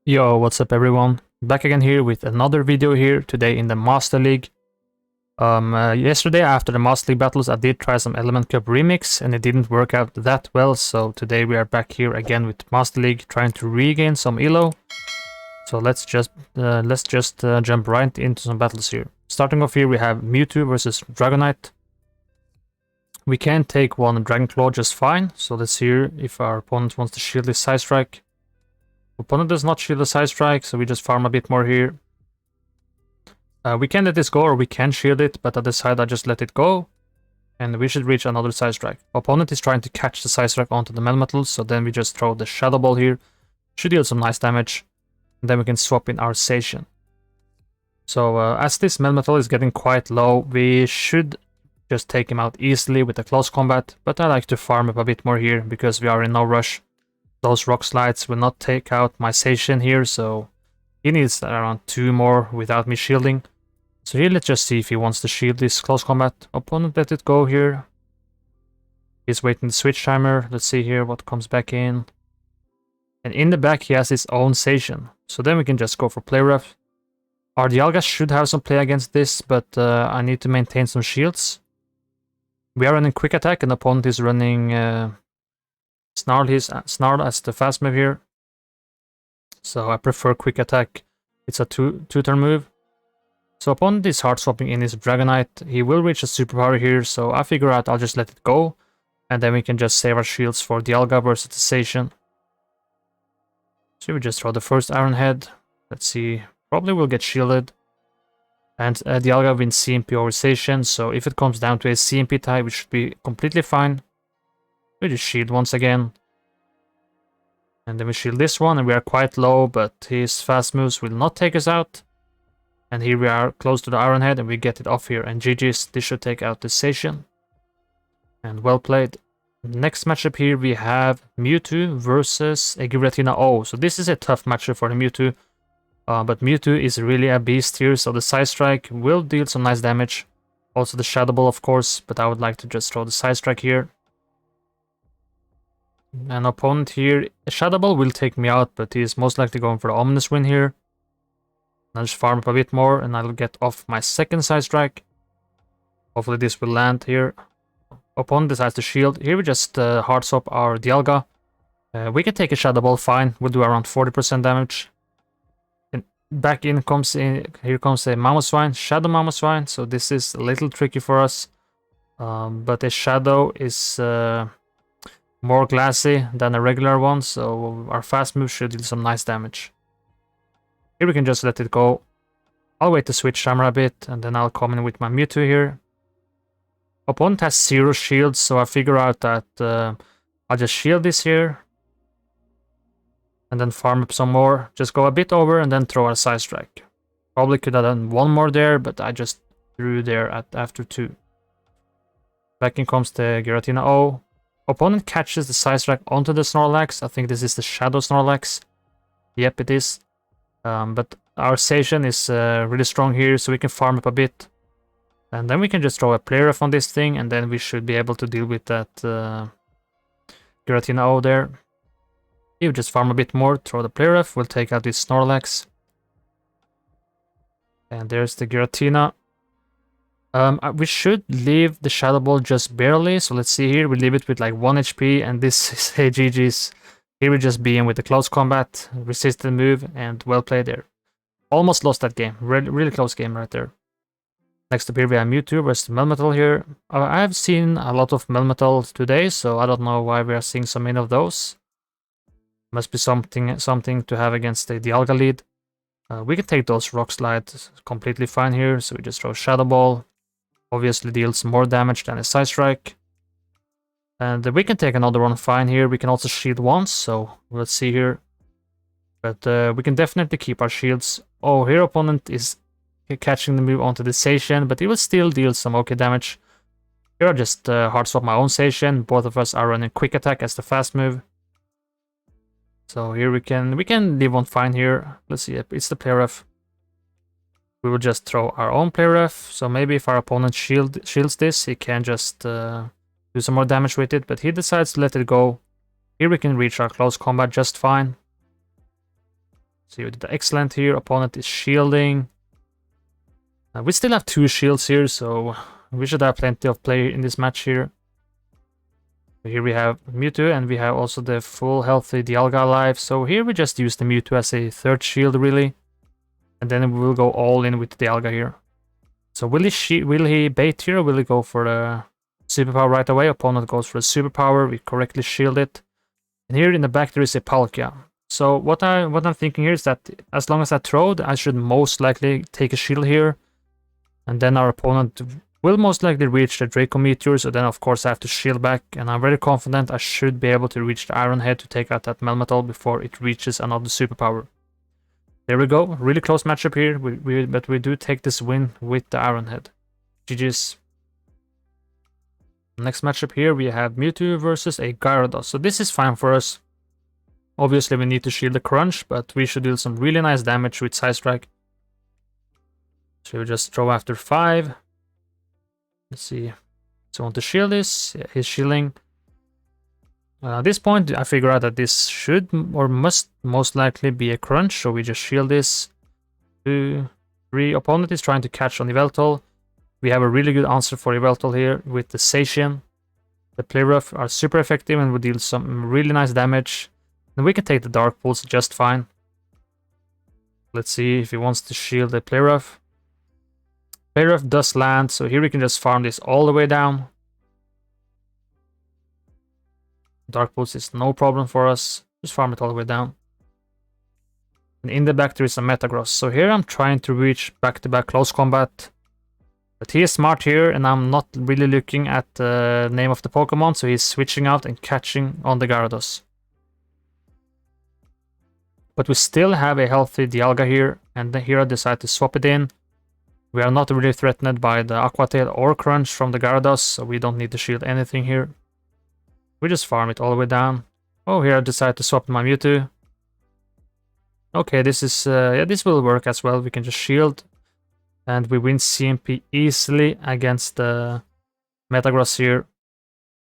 Yo, what's up everyone? Back again here with another video here today in the Master League. Yesterday after the Master League battles I did try some Element Cup Remix and it didn't work out that well, so today we are back here again with Master League trying to regain some elo. So let's just jump right into some battles here. Starting off here we have Mewtwo versus Dragonite. We can take one Dragon Claw just fine, so let's see here if our opponent wants to shield this Side Strike. Opponent does not shield the Side Strike, so we just farm a bit more here. We can let this go or we can shield it, but I decide I just let it go. And we should reach another Side Strike. Opponent is trying to catch the Side Strike onto the Melmetal, so then we just throw the Shadow Ball here. Should deal some nice damage. And then we can swap in our Zacian. So as this Melmetal is getting quite low, we should just take him out easily with a close combat. But I like to farm up a bit more here because we are in no rush. Those Rock Slides will not take out my Zacian here, so he needs around 2 more without me shielding. So here let's just see if he wants to shield this close combat. Opponent let it go here. He's waiting the switch timer. Let's see here what comes back in. And in the back he has his own Zacian. So then we can just go for play rough. Our Dialga should have some play against this, but I need to maintain some shields. We are running quick attack and the opponent is running Snarl as the fast move here. So I prefer quick attack. It's a two-turn move. So opponent is hard swapping in his Dragonite. He will reach a superpower here, so I figure out I'll just let it go. And then we can just save our shields for Dialga versus the Zacian. So we just throw the first Iron Head. Let's see. Probably will get shielded. And Dialga wins CMP over Zacian, so if it comes down to a CMP tie, we should be completely fine. We just shield once again. And then we shield this one, and we are quite low, but his fast moves will not take us out. And here we are close to the Iron Head, and we get it off here. And GG's, this should take out the Zacian. And well played. Next matchup here, we have Mewtwo versus a Giratina O. So this is a tough matchup for the Mewtwo. But Mewtwo is really a beast here, so the Side Strike will deal some nice damage. Also the Shadow Ball, of course, but I would like to just throw the Side Strike here. An opponent here, a Shadow Ball will take me out, but he is most likely going for the Ominous win here. I'll just farm up a bit more and I'll get off my second Side Strike. Hopefully this will land here. Opponent decides to shield. Here we just hard swap our Dialga. We can take a Shadow Ball fine, we'll do around 40% damage. And back in comes here comes a Mamoswine, Shadow Mamoswine, so this is a little tricky for us. But a Shadow is more glassy than a regular one, so our fast move should deal some nice damage. Here we can just let it go. I'll wait to switch timer a bit, and then I'll come in with my Mewtwo here. Opponent has 0 shields, so I figure out that I'll just shield this here. And then farm up some more. Just go a bit over and then throw a Side Strike. Probably could have done 1 more there, but I just threw there after 2. Back in comes the Giratina O. Opponent catches the Side Strike onto the Snorlax. I think this is the Shadow Snorlax. Yep, it is. But our Zacian is really strong here, so we can farm up a bit. And then we can just throw a play rough on this thing, and then we should be able to deal with that Giratina O there. You just farm a bit more, throw the play rough, we'll take out this Snorlax. And there's the Giratina. We should leave the Shadow Ball just barely, so let's see here, we leave it with like 1 HP, and this is a GG's. Here we just be in with the close combat, resist the move, and well played there. Almost lost that game, really close game right there. Next up here we have Mewtwo versus Melmetal here. I have seen a lot of Melmetal today, so I don't know why we are seeing so many of those. Must be something to have against the Dialga lead. We can take those Rock Slides completely fine here, so we just throw Shadow Ball. Obviously deals more damage than a Side Strike. And we can take another one fine here. We can also shield once, so let's see here. But we can definitely keep our shields. Oh, here opponent is catching the move onto the Zacian, but it will still deal some okay damage. Here I just hard swap my own Zacian. Both of us are running quick attack as the fast move. So here we can leave one fine here. Let's see, it's the play rough. We will just throw our own play rough. So maybe if our opponent shields this, he can just do some more damage with it, but he decides to let it go. Here we can reach our close combat just fine. So you did excellent here. Opponent is shielding. We still have 2 shields here, so we should have plenty of play in this match here. Here we have Mewtwo, and we have also the full healthy Dialga alive. So here we just use the Mewtwo as a 3rd shield, really. And then we will go all in with the Dialga here. So will he bait here, or will he go for the superpower right away? Opponent goes for the superpower. We correctly shield it. And here in the back there is a Palkia. So what I'm thinking here is that as long as I throw, I should most likely take a shield here. And then our opponent will most likely reach the Draco Meteor, so then of course I have to shield back, and I'm very confident I should be able to reach the Iron Head to take out that Melmetal before it reaches another superpower. There we go, really close matchup here, but we do take this win with the Iron Head. GG's. Next matchup here we have Mewtwo versus a Gyarados, so this is fine for us. Obviously we need to shield the Crunch, but we should deal some really nice damage with Side Strike. So we just throw after 5. Let's see. So I want to shield this. Yeah, he's shielding. At this point, I figure out that this should or must most likely be a Crunch. So we just shield this. 2, 3. Opponent is trying to catch on Yveltal. We have a really good answer for Yveltal here with the Zacian. The Play Rough are super effective and will deal some really nice damage. And we can take the Dark Pulse just fine. Let's see if he wants to shield the Play Rough. Play Rough does land, so here we can just farm this all the way down. Dark Pulse is no problem for us. Just farm it all the way down. And in the back there is a Metagross. So here I'm trying to reach back-to-back close combat. But he is smart here, and I'm not really looking at the name of the Pokemon, so he's switching out and catching on the Gyarados. But we still have a healthy Dialga here, and here I decide to swap it in. We are not really threatened by the Aqua Tail or Crunch from the Gyarados, so we don't need to shield anything here. We just farm it all the way down. Oh, here I decide to swap my Mewtwo. Okay, this is yeah, this will work as well. We can just shield, and we win CMP easily against the Metagross here.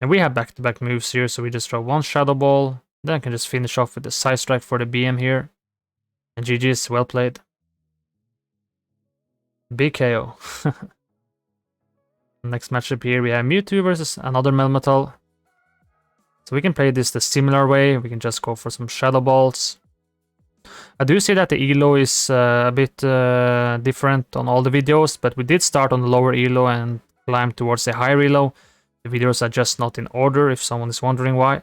And we have back-to-back moves here, so we just throw 1 Shadow Ball. Then I can just finish off with the Side Strike for the BM here. And GG's, well played. Big KO. Next matchup here we have Mewtwo versus another Melmetal. So we can play this the similar way. We can just go for some Shadow Balls. I do see that the elo is a bit different on all the videos, but we did start on the lower elo and climb towards the higher elo. The videos are just not in order if someone is wondering why.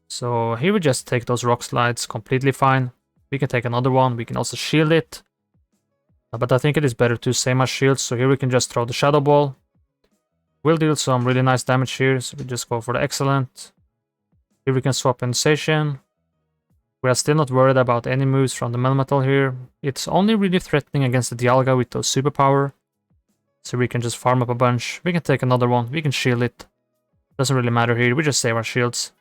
So here we just take those Rock Slides completely fine. We can take another one. We can also shield it. But I think it is better to save my shields, so here we can just throw the Shadow Ball. We'll deal some really nice damage here, so we just go for the Excellent. Here we can swap in Zacian. We are still not worried about any moves from the Melmetal here. It's only really threatening against the Dialga with those superpower. So we can just farm up a bunch. We can take another one, we can shield it. Doesn't really matter here, we just save our shields.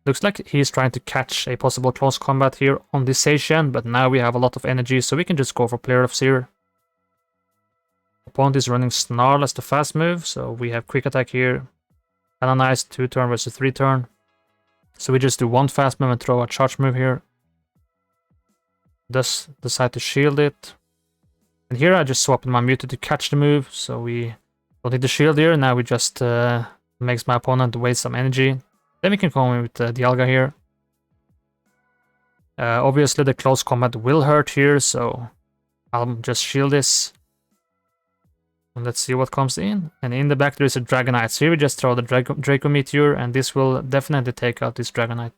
Looks like he's trying to catch a possible close combat here on this Zacian, but now we have a lot of energy, so we can just go for Play Roughs here. Opponent is running Snarl as the fast move, so we have Quick Attack here. Kinda nice, 2-turn versus 3-turn. So we just do 1 fast move and throw a charge move here. Thus decide to shield it. And here I just swap in my Mewtwo to catch the move, so we don't need the shield here. Now we just makes my opponent waste some energy. Then we can come in with Dialga here. Obviously the close combat will hurt here, so I'll just shield this. And let's see what comes in. And in the back there is a Dragonite. So here we just throw the Draco Meteor, and this will definitely take out this Dragonite.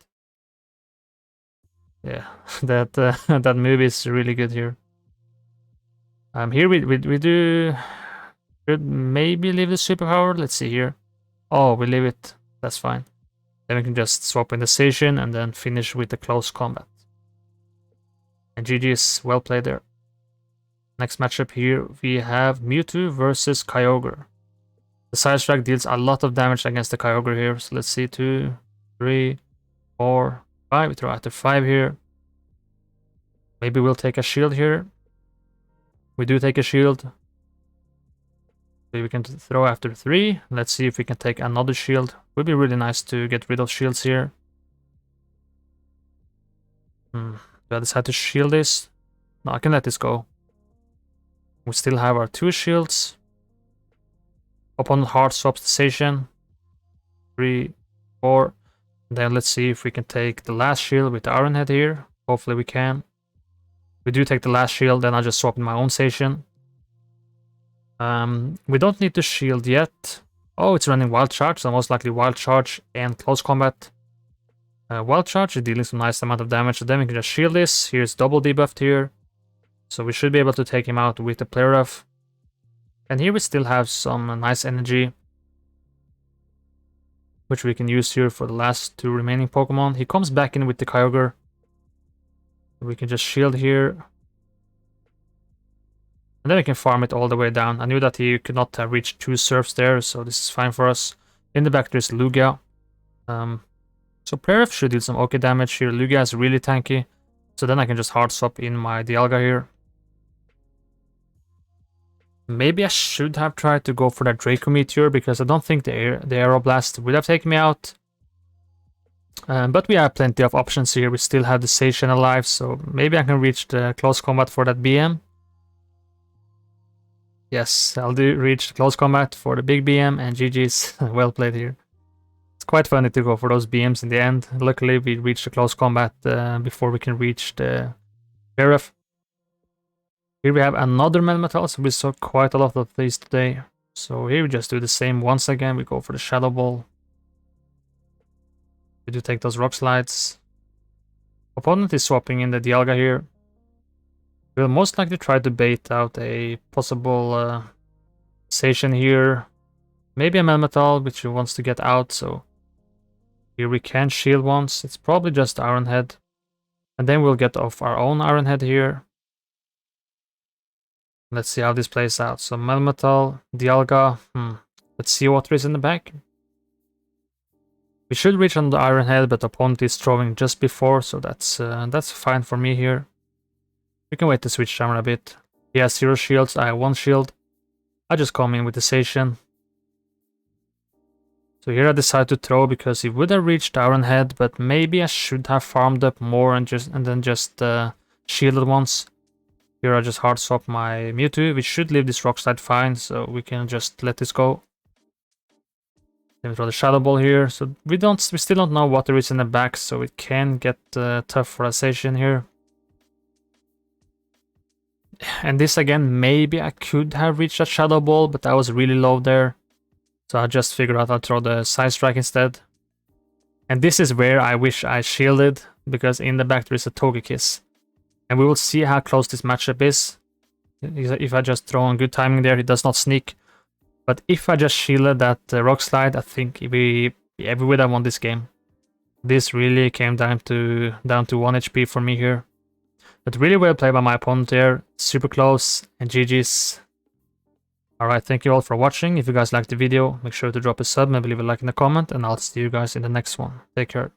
Yeah, that that move is really good here. Here we do should maybe leave the superpower. Let's see here. Oh, we leave it. That's fine. Then we can just swap in the Zacian and then finish with the close combat. And GG's, well played there. Next matchup here we have Mewtwo versus Kyogre. The Side Strike deals a lot of damage against the Kyogre here. So let's see, 2, 3, 4, 5. We throw after 5 here. Maybe we'll take a shield here. We do take a shield. We can throw after 3. Let's see if we can take another shield. Would be really nice to get rid of shields here. Do I decide to shield this? No, I can let this go. We still have our 2 shields. Opponent hard swaps the station. 3, 4. Then let's see if we can take the last shield with the Iron Head here. Hopefully we can. We do take the last shield, then I just swap in my own station. We don't need to shield yet. Oh, it's running Wild Charge, so most likely Wild Charge and Close Combat. Wild Charge is dealing some nice amount of damage, so then we can just shield this. Here's double debuffed here. So we should be able to take him out with the Play Rough. And here we still have some nice energy, which we can use here for the last 2 remaining Pokemon. He comes back in with the Kyogre. We can just shield here. And then we can farm it all the way down. I knew that he could not have reached 2 Surfs there, so this is fine for us. In the back there's Lugia. So Play Rough should deal some okay damage here. Lugia is really tanky. So then I can just hard swap in my Dialga here. Maybe I should have tried to go for that Draco Meteor, because I don't think the Aeroblast would have taken me out. But we have plenty of options here. We still have the Sation alive, so maybe I can reach the Close Combat for that BM. Yes, I'll reach the Close Combat for the big BM, and GG's. Well played here. It's quite funny to go for those BMs in the end. Luckily we reached the Close Combat before we can reach the Sheriff. Here we have another Melmetal, so we saw quite a lot of these today. So here we just do the same once again. We go for the Shadow Ball. We do take those Rock Slides. Opponent is swapping in the Dialga here. We'll most likely try to bait out a possible Station here. Maybe a Melmetal, which he wants to get out, so here we can shield once. It's probably just Iron Head. And then we'll get off our own Iron Head here. Let's see how this plays out. So Melmetal, Dialga. Let's see what there is in the back. We should reach on the Iron Head, but the opponent is throwing just before, so that's fine for me here. We can wait to switch down a bit. He has 0 shields, I have 1 shield. I just come in with the Station. So here I decide to throw because he would have reached Iron Head, but maybe I should have farmed up more and then just shielded once. Here I just hard swap my Mewtwo, which should leave this Rock Slide fine, so we can just let this go. Then we throw the Shadow Ball here, so we still don't know what there is in the back, so it can get tough for a Station here. And this again, maybe I could have reached that Shadow Ball, but I was really low there. So I just figured out I'll throw the Side Strike instead. And this is where I wish I shielded, because in the back there is a Togekiss. And we will see how close this matchup is. If I just throw on good timing there, he does not sneak. But if I just shielded that Rock Slide, I think we would have won this game. This really came down to 1 HP for me here. But really well played by my opponent there. Super close, and GG's. Alright, thank you all for watching. If you guys liked the video, make sure to drop a sub, maybe leave a like in the comment, and I'll see you guys in the next one. Take care.